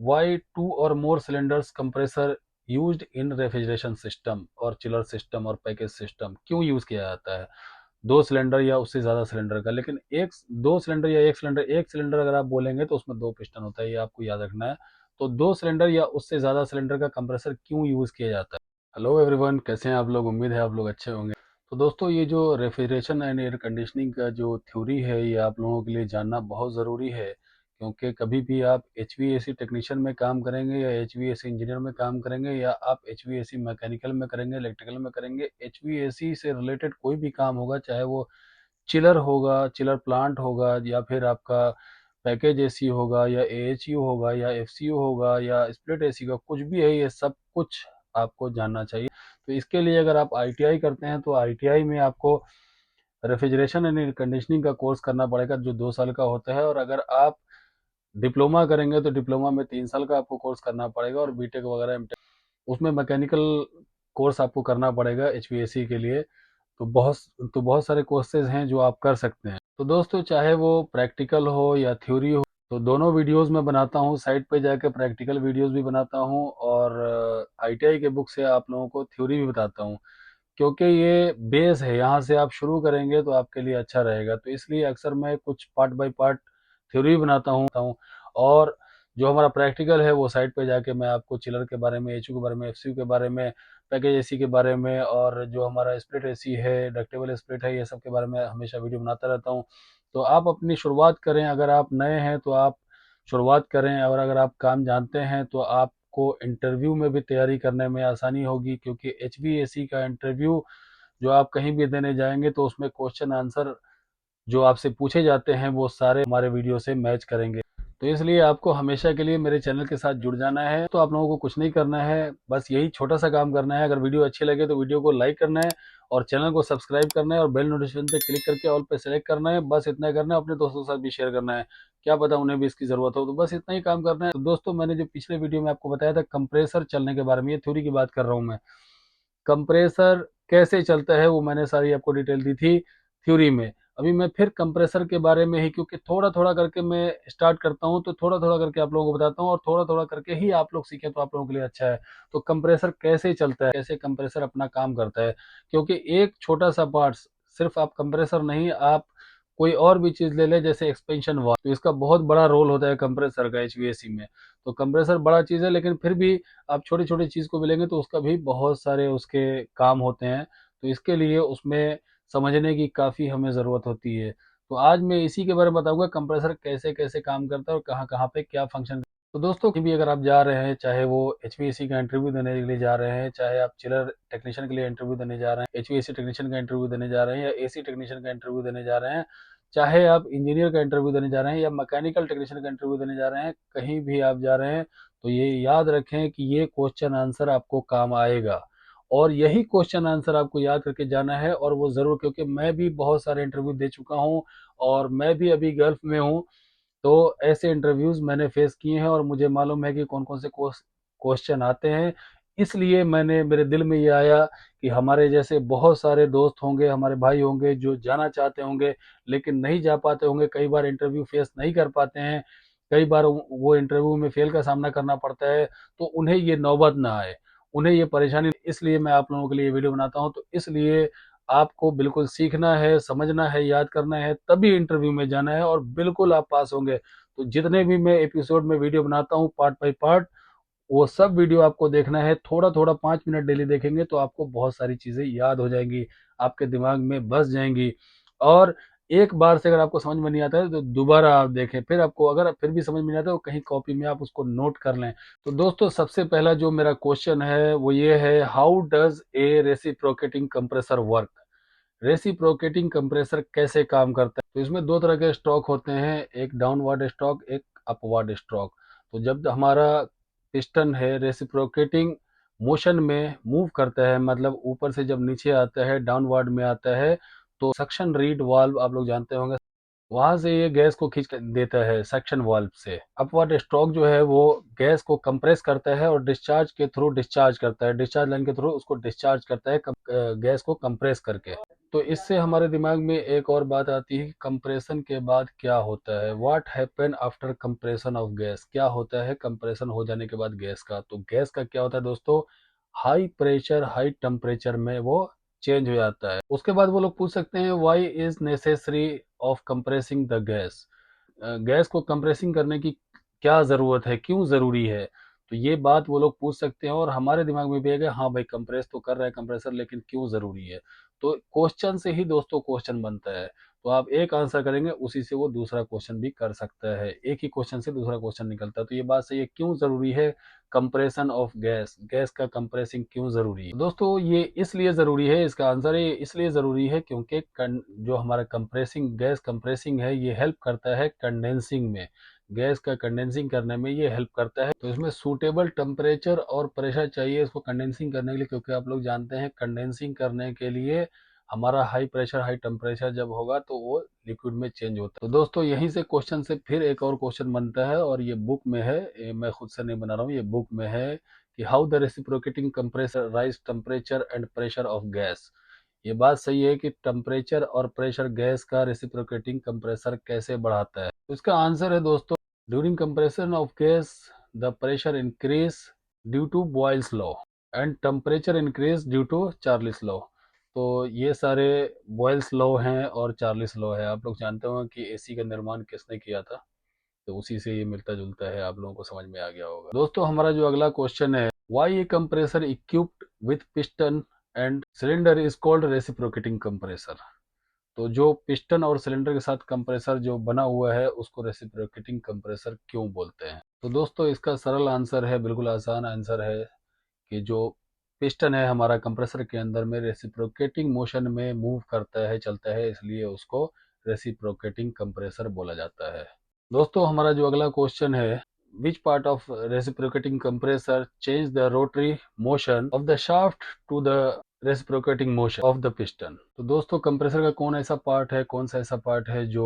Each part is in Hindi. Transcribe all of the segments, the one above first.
Y two or more cylinders compressor used in refrigeration system और चिलर सिस्टम और पैकेज सिस्टम क्यों यूज किया जाता है? दो सिलेंडर या उससे ज्यादा सिलेंडर का, लेकिन एक दो सिलेंडर या एक सिलेंडर अगर आप बोलेंगे तो उसमें दो पिस्टन होता है, ये आपको याद रखना है। तो दो सिलेंडर या उससे ज्यादा सिलेंडर का कंप्रेसर क्यों यूज किया जाता है? हेलो एवरीवन, कैसे हैं आप लोग? उम्मीद है आप लोग अच्छे होंगे। तो दोस्तों, ये जो रेफ्रिजरेशन एंड एयर कंडीशनिंग का जो थ्योरी है, ये आप लोगों के लिए जानना बहुत ज़रूरी है, क्योंकि कभी भी आप एचवीएसी टेक्नीशियन में काम करेंगे या एचवीएसी इंजीनियर में काम करेंगे या आप एचवीएसी मैकेनिकल में करेंगे, इलेक्ट्रिकल में करेंगे, एचवीएसी से रिलेटेड कोई भी काम होगा, चाहे वो चिलर होगा, चिलर प्लांट होगा, या फिर आपका पैकेज एसी होगा, या एएचयू होगा, या एफसीयू होगा, या स्प्लिट एसी का कुछ भी है, ये सब कुछ आपको जानना चाहिए। तो इसके लिए अगर आप आईटीआई करते हैं तो आईटीआई में आपको रेफ्रिजरेशन एंड एयर कंडीशनिंग का कोर्स करना पड़ेगा, जो 2 साल का होता है। और अगर आप डिप्लोमा करेंगे तो डिप्लोमा में 3 साल का आपको कोर्स करना पड़ेगा, और बीटेक वगैरह एमटेक उसमें मैकेनिकल कोर्स आपको करना पड़ेगा एचवीएसी के लिए। तो बहुत बहुत सारे कोर्सेज हैं जो आप कर सकते हैं। तो दोस्तों, चाहे वो प्रैक्टिकल हो या थ्योरी हो, तो दोनों वीडियोस मैं बनाता हूँ। साइट पे जाके प्रैक्टिकल वीडियोस भी बनाता हूँ, और आईटीआई के बुक से आप लोगों को थ्योरी भी बताता हूँ, क्योंकि ये बेस है। यहाँ से आप शुरू करेंगे तो आपके लिए अच्छा रहेगा। तो इसलिए अक्सर मैं कुछ पार्ट बाय पार्ट थ्योरी बनाता हूँ, और जो हमारा प्रैक्टिकल है वो साइट पे जाके मैं आपको चिलर के बारे में, एचयू के बारे में, एफसीयू के बारे में, पैकेज एसी के बारे में, और जो हमारा स्प्लिट एसी है, डक्टेबल स्प्लिट है, ये सब के बारे में हमेशा वीडियो बनाता रहता हूँ। तो आप अपनी शुरुआत करें। अगर आप नए हैं तो आप शुरुआत करें, और अगर आप काम जानते हैं तो आपको इंटरव्यू में भी तैयारी करने में आसानी होगी, क्योंकि एचवीएसी का इंटरव्यू जो आप कहीं भी देने जाएंगे तो उसमें क्वेश्चन आंसर जो आपसे पूछे जाते हैं वो सारे हमारे वीडियो से मैच करेंगे। तो इसलिए आपको हमेशा के लिए मेरे चैनल के साथ जुड़ जाना है। तो आप लोगों को कुछ नहीं करना है, बस यही छोटा सा काम करना है। अगर वीडियो अच्छी लगे तो वीडियो को लाइक करना है, और चैनल को सब्सक्राइब करना है, और बेल नोटिफिकेशन पे क्लिक करके ऑल पे सेलेक्ट करना है। बस इतना ही करना है। अपने दोस्तों के साथ भी शेयर करना है, क्या पता उन्हें भी इसकी जरूरत हो। तो बस इतना ही काम करना है। तो दोस्तों, मैंने जो पिछले वीडियो में आपको बताया था कंप्रेसर चलने के बारे में, ये थ्योरी की बात कर रहा हूँ मैं। कंप्रेसर कैसे चलता है वो मैंने सारी आपको डिटेल दी थी थ्योरी में। अभी मैं फिर कंप्रेसर के बारे में ही, क्योंकि थोड़ा थोड़ा करके मैं स्टार्ट करता हूँ, तो थोड़ा थोड़ा करके आप लोगों को बताता हूँ, और थोड़ा थोड़ा करके ही आप लोग सीखें तो आप लोगों के लिए अच्छा है। तो कंप्रेसर कैसे चलता है, कैसे कंप्रेसर अपना काम करता है, क्योंकि एक छोटा सा पार्ट, सिर्फ आप कंप्रेसर नहीं, आप कोई और भी चीज ले ले, जैसे एक्सपेंशन वाल्व, तो इसका बहुत बड़ा रोल होता है कंप्रेसर का एचवीएसी में। तो कंप्रेसर बड़ा चीज है, लेकिन फिर भी आप छोटी छोटी चीज को भी लेंगे तो उसका भी बहुत सारे उसके काम होते हैं। तो इसके लिए उसमें समझने की काफी हमें जरूरत होती है। तो आज मैं इसी के बारे में बताऊंगा, कंप्रेसर कैसे कैसे काम करता है और कहाँ कहाँ पे क्या फंक्शन। तो दोस्तों, कहीं भी अगर आप जा रहे हैं, चाहे वो एचवीएसी का इंटरव्यू देने के लिए जा रहे हैं, चाहे आप चिलर टेक्नीशियन के लिए इंटरव्यू देने जा रहे हैं, एचवीएसी टेक्नीशियन का इंटरव्यू देने जा रहे हैं, या एसी टेक्नीशियन का इंटरव्यू देने जा रहे हैं, चाहे आप इंजीनियर का इंटरव्यू देने जा रहे हैं, या मैकेनिकल टेक्नीशियन का इंटरव्यू देने जा रहे हैं, कहीं भी आप जा रहे हैं, तो ये याद रखें कि ये क्वेश्चन आंसर आपको काम आएगा, और यही क्वेश्चन आंसर आपको याद करके जाना है। और वो जरूर, क्योंकि मैं भी बहुत सारे इंटरव्यू दे चुका हूँ, और मैं भी अभी गल्फ में हूँ। तो ऐसे इंटरव्यूज मैंने फेस किए हैं, और मुझे मालूम है कि कौन कौन से क्वेश्चन आते हैं। इसलिए मैंने, मेरे दिल में ये आया कि हमारे जैसे बहुत सारे दोस्त होंगे, हमारे भाई होंगे जो जाना चाहते होंगे लेकिन नहीं जा पाते होंगे, कई बार इंटरव्यू फेस नहीं कर पाते हैं, कई बार वो इंटरव्यू में फेल का सामना करना पड़ता है, तो उन्हें ये नौबत ना आए, उन्हें ये परेशानी। इसलिए मैं आप लोगों के लिए वीडियो बनाता हूँ। तो इसलिए आपको बिल्कुल सीखना है, समझना है, याद करना है, तभी इंटरव्यू में जाना है, और बिल्कुल आप पास होंगे। तो जितने भी मैं एपिसोड में वीडियो बनाता हूँ पार्ट बाय पार्ट, वो सब वीडियो आपको देखना है। थोड़ा थोड़ा 5 मिनट डेली देखेंगे तो आपको बहुत सारी चीजें याद हो जाएंगी, आपके दिमाग में बस जाएंगी। और एक बार से अगर आपको समझ में नहीं आता है तो दोबारा आप देखें, फिर आपको अगर फिर भी समझ में नहीं आता तो कहीं कॉपी में आप उसको नोट कर लें। तो दोस्तों, सबसे पहला जो मेरा क्वेश्चन है वो ये है, how does a reciprocating compressor work? Reciprocating compressor कैसे काम करता है? तो इसमें दो तरह के स्ट्रोक होते हैं, एक डाउनवर्ड स्ट्रोक, एक अपवर्ड स्ट्रोक। तो जब हमारा पिस्टन है रेसिप्रोकेटिंग मोशन में मूव करता है, मतलब ऊपर से जब नीचे आता है, डाउनवर्ड में आता है, तो सक्शन रीड वाल्व आप लोग जानते होंगे, वहां से ये गैस को खींच देता है सक्शन वाल्व से। अपवर्ड स्ट्रोक जो है वो गैस को कंप्रेस करता है और डिस्चार्ज के थ्रू डिस्चार्ज करता है, डिस्चार्ज लाइन के थ्रू उसको डिस्चार्ज करता है गैस को कंप्रेस करके। तो इससे हमारे दिमाग में एक और बात आती है कि कंप्रेशन के बाद क्या होता है, what happen after compression of gas, क्या होता है कंप्रेशन हो जाने के बाद गैस का। तो गैस का क्या होता है दोस्तों, हाई प्रेशर हाई टेम्परेचर में वो चेंज हो जाता है। उसके बाद वो लोग पूछ सकते हैं why is necessary of compressing the gas, gas को कंप्रेसिंग करने की क्या ज़रूरत है, क्यों ज़रूरी है। तो ये बात वो लोग पूछ सकते हैं और हमारे दिमाग में भी है कि हाँ भाई कंप्रेस तो कर रहा है कंप्रेसर, लेकिन क्यों ज़रूरी है। तो क्वेश्चन से ही दोस्तों क्वेश्चन बनता है। तो आप एक आंसर करेंगे उसी से वो दूसरा क्वेश्चन भी कर सकता है, एक ही क्वेश्चन से दूसरा क्वेश्चन निकलता है। तो ये बात सही है, क्यों ज़रूरी है कंप्रेशन ऑफ गैस, गैस का कंप्रेसिंग क्यों ज़रूरी है। दोस्तों ये इसलिए ज़रूरी है, इसका आंसर है इसलिए ज़रूरी है क्योंकि जो हमारा कंप्रेसिंग गैस कंप्रेसिंग है ये हेल्प करता है कंडेंसिंग में, गैस का कंडेंसिंग करने में ये हेल्प करता है। तो इसमें सूटेबल टेम्परेचर और प्रेशर चाहिए इसको कंडेंसिंग करने के लिए, क्योंकि आप लोग जानते हैं कंडेंसिंग करने के लिए हमारा हाई प्रेशर हाई टेम्परेचर जब होगा तो वो लिक्विड में चेंज होता है। तो दोस्तों यहीं से क्वेश्चन से फिर एक और क्वेश्चन बनता है और ये बुक में है, ये मैं खुद से नहीं बना रहा हूँ, ये बुक में है कि how the reciprocating compressor raise temperature and pressure of gas. ये बात सही है कि टेम्परेचर और प्रेशर गैस का रेसिप्रोकेटिंग कंप्रेसर कैसे बढ़ाता है। तो इसका आंसर है दोस्तों, during compression of gas the pressure increase due to Boyle's law and temperature increase due to Charles law. तो ये सारे बॉयल्स लॉ हैं और चार्लिस लॉ है। आप लोग जानते हो कि एसी का निर्माण किसने किया था, तो उसी से ये मिलता जुलता है, आप लोगों को समझ में आ गया होगा। दोस्तों हमारा जो अगला क्वेश्चन है, why a compressor equipped with piston and cylinder is called reciprocating compressor. तो जो पिस्टन और सिलेंडर के साथ कंप्रेसर जो बना हुआ है उसको रेसिप्रोकेटिंग कंप्रेसर क्यों बोलते हैं। तो दोस्तों इसका सरल आंसर है, बिल्कुल आसान आंसर है कि जो पिस्टन है हमारा कंप्रेसर के अंदर में रेसिप्रोकेटिंग मोशन में मूव करता है, चलता है, इसलिए उसको रेसिप्रोकेटिंग कंप्रेसर बोला जाता है। दोस्तों हमारा जो अगला क्वेश्चन है, which part of reciprocating compressor change the rotary motion of the shaft to the reciprocating motion of the piston. तो दोस्तों कंप्रेसर का कौन ऐसा पार्ट है, कौन सा ऐसा पार्ट है जो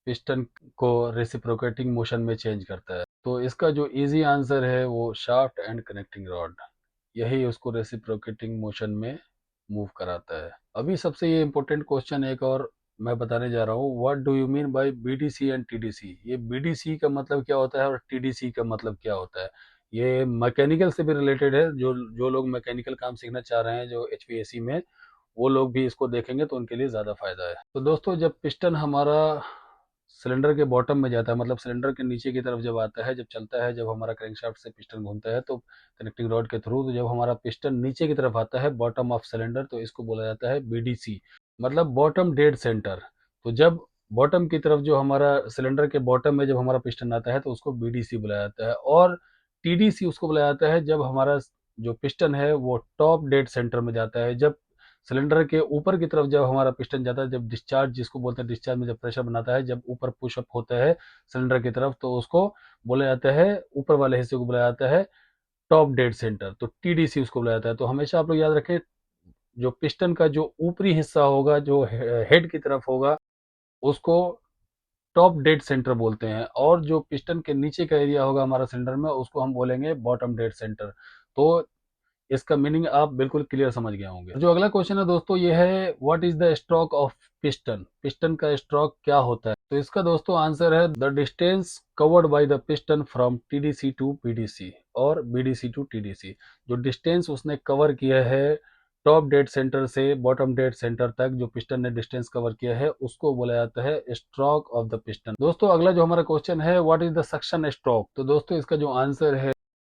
पिस्टन को रेसिप्रोकेटिंग मोशन में चेंज करता है। तो इसका जो इजी आंसर है वो शाफ्ट एंड कनेक्टिंग रॉड, यही उसको रेसिप्रोकेटिंग मोशन में मूव कराता है। अभी सबसे ये इंपॉर्टेंट क्वेश्चन एक और मैं बताने जा रहा हूँ, what do you mean by BDC and TDC. ये बीडीसी का मतलब क्या होता है और टीडीसी का मतलब क्या होता है। ये मैकेनिकल से भी रिलेटेड है, जो जो लोग मैकेनिकल काम सीखना चाह रहे हैं जो एचवीएसी में, वो लोग भी इसको देखेंगे तो उनके लिए ज़्यादा फायदा है। तो दोस्तों जब पिस्टन हमारा सिलेंडर के बॉटम में जाता है, मतलब सिलेंडर के नीचे की तरफ जब आता है, जब चलता है, जब हमारा क्रैंकशाफ्ट से पिस्टन घूमता है तो कनेक्टिंग रॉड के थ्रू, तो जब हमारा पिस्टन नीचे की तरफ आता है बॉटम ऑफ सिलेंडर, तो इसको बोला जाता है बीडीसी, मतलब बॉटम डेड सेंटर। तो जब बॉटम की तरफ जो हमारा सिलेंडर के बॉटम में जब हमारा पिस्टन आता है तो उसको बीडीसी बुलाया जाता है। और टीडीसी उसको बुलाया जाता है जब हमारा जो पिस्टन है वो टॉप डेड सेंटर में जाता है, जब सिलेंडर के ऊपर की तरफ जब हमारा पिस्टन जाता है, जब डिस्चार्ज जिसको बोलते हैं, डिस्चार्ज में जब प्रेशर बनाता है, जब ऊपर पुशअप होता है सिलेंडर की तरफ, तो उसको बोला जाता है, ऊपर वाले हिस्से को बुलाया जाता है टॉप डेड सेंटर, तो टीडीसी उसको बुलाया जाता है। तो हमेशा आप लोग याद रखें, जो पिस्टन का जो ऊपरी हिस्सा होगा, जो हेड की तरफ होगा, उसको टॉप डेड सेंटर बोलते हैं, और जो पिस्टन के नीचे का एरिया होगा हमारा सिलेंडर में उसको हम बोलेंगे बॉटम डेड सेंटर। तो इसका मीनिंग आप बिल्कुल क्लियर समझ गए होंगे। जो अगला क्वेश्चन है दोस्तों ये है, what is the stroke of piston, piston का स्ट्रोक क्या होता है। तो इसका दोस्तों आंसर है the distance covered by the piston from TDC to BDC और बीडीसी टू टीडीसी। जो डिस्टेंस उसने कवर किया है टॉप डेड सेंटर से बॉटम डेड सेंटर तक, जो पिस्टन ने डिस्टेंस कवर किया है उसको बोला जाता है स्ट्रोक ऑफ द पिस्टन। दोस्तों अगला जो हमारा क्वेश्चन है, what is the suction stroke. तो दोस्तों इसका जो आंसर है,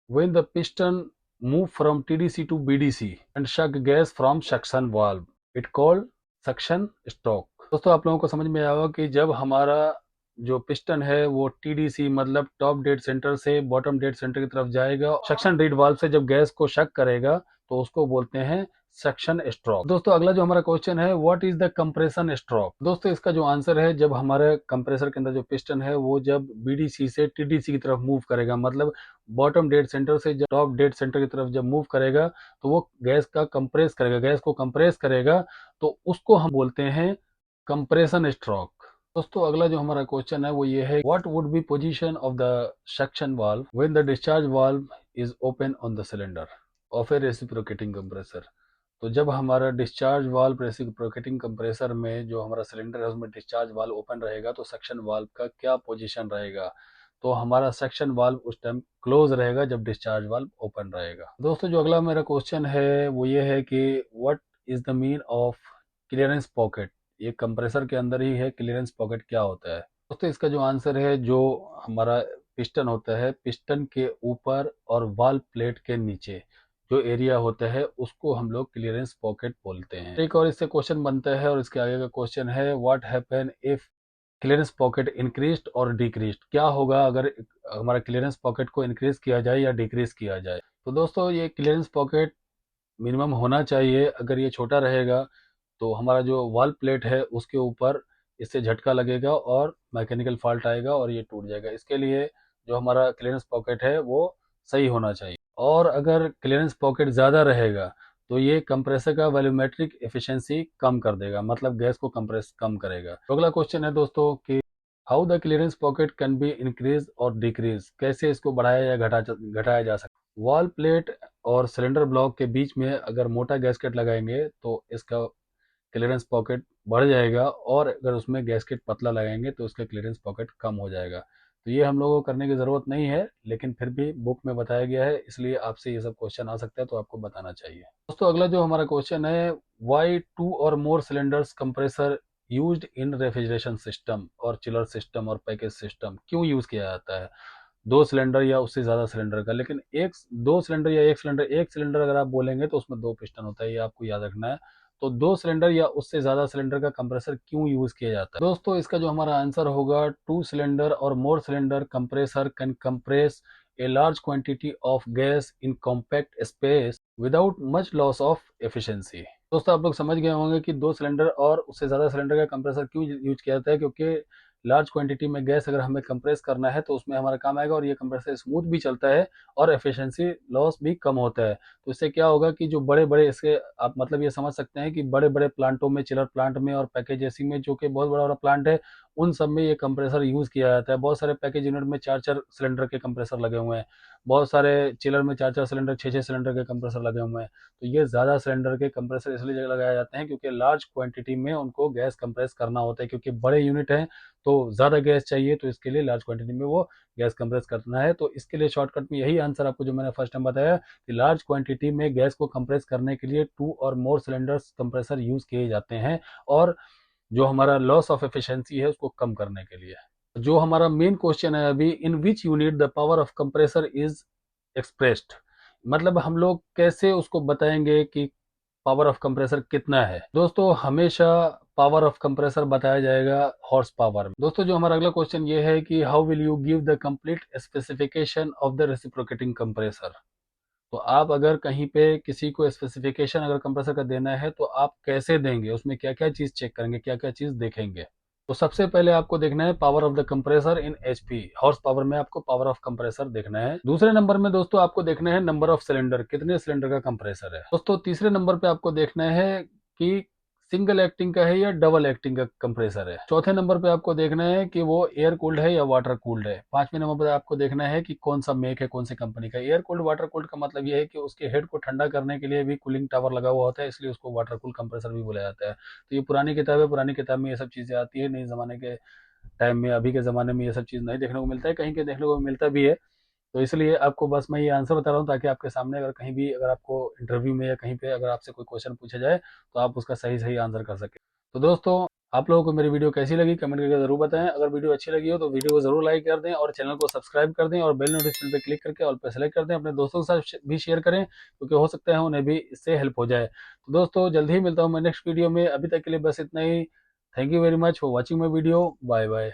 when the piston move from TDC to BDC and suck gas from suction valve, it called suction stroke। दोस्तों आप लोगों को समझ में आया होगा कि जब हमारा जो पिस्टन है वो टीडीसी मतलब टॉप डेड सेंटर से बॉटम डेड सेंटर की तरफ जाएगा, सक्शन रीड वाल्व से जब गैस को शक करेगा तो उसको बोलते हैं सक्शन स्ट्रोक। दोस्तों अगला जो हमारा क्वेश्चन है, what is the compression stroke. दोस्तों इसका जो आंसर है, जब हमारे कंप्रेसर के अंदर जो पिस्टन है वो जब बीडीसी से टीडीसी की तरफ मूव करेगा, मतलब बॉटम डेड सेंटर से जब टॉप डेड सेंटर की तरफ जब मूव करेगा तो वो गैस का कंप्रेस करेगा, गैस को कंप्रेस करेगा, तो उसको हम बोलते हैं कंप्रेशन स्ट्रोक। दोस्तों अगला जो हमारा क्वेश्चन है वो ये है, what would be position of the suction valve when the discharge valve is open on the cylinder of A reciprocating compressor. तो जब हमारा डिस्चार्ज वाल्व रेसिप्रोकेटिंग कंप्रेसर में जो हमारा सिलेंडर है उसमें डिस्चार्ज वाल्व ओपन रहेगा तो सक्शन वाल्व का क्या पोजीशन रहेगा। तो हमारा सक्शन वाल्व उस टाइम क्लोज रहेगा जब डिस्चार्ज वाल्व ओपन रहेगा। दोस्तों जो अगला मेरा क्वेश्चन है वो ये है कि what is the mean of clearance pocket. ये कंप्रेसर के अंदर ही है, क्लियरेंस पॉकेट क्या होता है। दोस्तों इसका जो आंसर है, जो हमारा पिस्टन होता है, पिस्टन के ऊपर और वाल्व प्लेट के नीचे जो एरिया होता है उसको हम लोग क्लियरेंस पॉकेट बोलते हैं। एक और इससे क्वेश्चन बनता है और इसके आगे का क्वेश्चन है, what happen if clearance pocket increased और डिक्रीज्ड। क्या होगा अगर हमारा क्लियरेंस पॉकेट को इंक्रीज किया जाए या डिक्रीज किया जाए। तो दोस्तों ये क्लियरेंस पॉकेट मिनिमम होना चाहिए। अगर ये छोटा रहेगा तो हमारा जो वाल प्लेट है उसके ऊपर इससे झटका लगेगा और मैकेनिकल फॉल्ट आएगा और ये टूट जाएगा। इसके लिए जो हमारा क्लियरेंस पॉकेट है वो सही होना चाहिए। और अगर क्लियरेंस पॉकेट ज़्यादा रहेगा तो ये कंप्रेसर का वॉल्यूमेट्रिक एफिशिएंसी कम कर देगा, मतलब गैस को कंप्रेस कम करेगा। तो अगला क्वेश्चन है दोस्तों कि how the clearance pocket can be increase और डिक्रीज, कैसे इसको बढ़ाया या घटाया जा सकता है। वॉल प्लेट और सिलेंडर ब्लॉक के बीच में अगर मोटा गैसकेट लगाएंगे तो इसका क्लियरेंस पॉकेट बढ़ जाएगा और अगर उसमें गैसकेट पतला लगाएंगे तो उसका क्लियरेंस पॉकेट कम हो जाएगा। तो ये हम लोगों को करने की ज़रूरत नहीं है, लेकिन फिर भी बुक में बताया गया है, इसलिए आपसे ये सब क्वेश्चन आ सकता है तो आपको बताना चाहिए। दोस्तों अगला जो हमारा क्वेश्चन है, why two or more cylinders compressor used in refrigeration system और चिलर सिस्टम और पैकेज सिस्टम, क्यों यूज़ किया जाता है। दो सिलेंडर या उससे ज़्यादा सिलेंडर का, लेकिन दो सिलेंडर या एक सिलेंडर अगर आप बोलेंगे तो उसमें दो पिस्टन होता है, ये आपको याद रखना है। तो दो सिलेंडर या उससे ज़्यादा सिलेंडर का कंप्रेसर क्यों यूज़ किया जाता है। दोस्तों इसका जो हमारा आंसर होगा, two cylinder or more cylinder compressor can compress a large quantity of gas in compact space without much loss of efficiency. दोस्तों आप लोग समझ गए होंगे कि दो सिलेंडर और उससे ज़्यादा सिलेंडर का कंप्रेसर क्यों यूज किया जाता है, क्योंकि लार्ज क्वांटिटी में गैस अगर हमें कंप्रेस करना है तो उसमें हमारा काम आएगा और ये कंप्रेसर स्मूथ भी चलता है और एफिशिएंसी लॉस भी कम होता है। तो इससे क्या होगा कि जो बड़े बड़े इसके आप मतलब ये समझ सकते हैं कि बड़े बड़े प्लांटों में, चिलर प्लांट में और पैकेज एसी में, जो कि बहुत बड़ा बड़ा प्लांट है, उन सब में ये कंप्रेसर यूज़ किया जाता है। बहुत सारे पैकेज यूनिट में चार चार सिलेंडर के कंप्रेसर लगे हुए हैं, बहुत सारे चिलर में चार चार सिलेंडर, छः छः सिलेंडर के कंप्रेसर लगे हुए हैं। तो ये ज़्यादा सिलेंडर के कंप्रेसर इसलिए लगाए जाते हैं क्योंकि लार्ज क्वांटिटी में उनको गैस कंप्रेस करना होता है, क्योंकि बड़े यूनिट हैं तो ज़्यादा गैस चाहिए, तो इसके लिए लार्ज क्वांटिटी में वो गैस कंप्रेस करना है। तो इसके लिए शॉर्टकट में यही आंसर आपको जो मैंने फर्स्ट टाइम बताया कि लार्ज क्वांटिटी में गैस को कंप्रेस करने के लिए to or more cylinders compressor use किए जाते हैं, और जो हमारा लॉस ऑफ एफिशिएंसी है उसको कम करने के लिए। जो हमारा मेन क्वेश्चन है अभी, in which unit the power of compressor is expressed, मतलब हम लोग कैसे उसको बताएंगे कि पावर ऑफ कंप्रेसर कितना है। दोस्तों हमेशा पावर ऑफ कंप्रेसर बताया जाएगा हॉर्स पावर में। दोस्तों जो हमारा अगला क्वेश्चन ये है कि how will you give the complete specification of the reciprocating compressor. तो आप अगर कहीं पे किसी को स्पेसिफिकेशन अगर कंप्रेसर का देना है तो आप कैसे देंगे, उसमें क्या क्या चीज़ चेक करेंगे, क्या क्या चीज़ देखेंगे। तो सबसे पहले आपको देखना है power of the compressor in HP, horse power में आपको पावर ऑफ कंप्रेसर देखना है। दूसरे नंबर में दोस्तों आपको देखना है नंबर ऑफ सिलेंडर, कितने सिलेंडर का कंप्रेसर है। दोस्तों तीसरे नंबर पे आपको देखना है कि सिंगल एक्टिंग का है या डबल एक्टिंग का कंप्रेसर है। चौथे नंबर पे आपको देखना है कि वो एयर कूल्ड है या वाटर कूल्ड है। पांचवें नंबर पे आपको देखना है कि कौन सा मेक है, कौन सी कंपनी का। एयर कूल्ड वाटर कूल्ड का मतलब ये है कि उसके हेड को ठंडा करने के लिए भी कूलिंग टावर लगा हुआ होता है, इसलिए उसको वाटर कूल कंप्रेसर भी बोला जाता है। तो ये पुरानी किताब है, पुरानी किताब में ये सब चीज़ें आती है। नए ज़माने के टाइम में, अभी के ज़माने में ये सब चीज़ नहीं देखने को मिलता है, कहीं के देखने को मिलता भी है। तो इसलिए आपको बस मैं ये आंसर बता रहा हूँ ताकि आपके सामने अगर कहीं भी अगर आपको इंटरव्यू में या कहीं पे अगर आपसे कोई क्वेश्चन पूछा जाए तो आप उसका सही सही आंसर कर सकें। तो दोस्तों आप लोगों को मेरी वीडियो कैसी लगी कमेंट करके ज़रूर बताएं। अगर वीडियो अच्छी लगी हो तो वीडियो को ज़रूर लाइक कर दें और चैनल को सब्सक्राइब कर दें और बेल नोटिफिकेशन पे क्लिक करके ऑल पे सेलेक्ट कर दें। अपने दोस्तों के साथ भी शेयर करें क्योंकि हो सकता है उन्हें भी इससे हेल्प हो जाए। तो दोस्तों जल्द ही मिलता हूँ मैं नेक्स्ट वीडियो में। अभी तक के लिए बस इतना ही। Thank you very much for watching my video. Bye bye.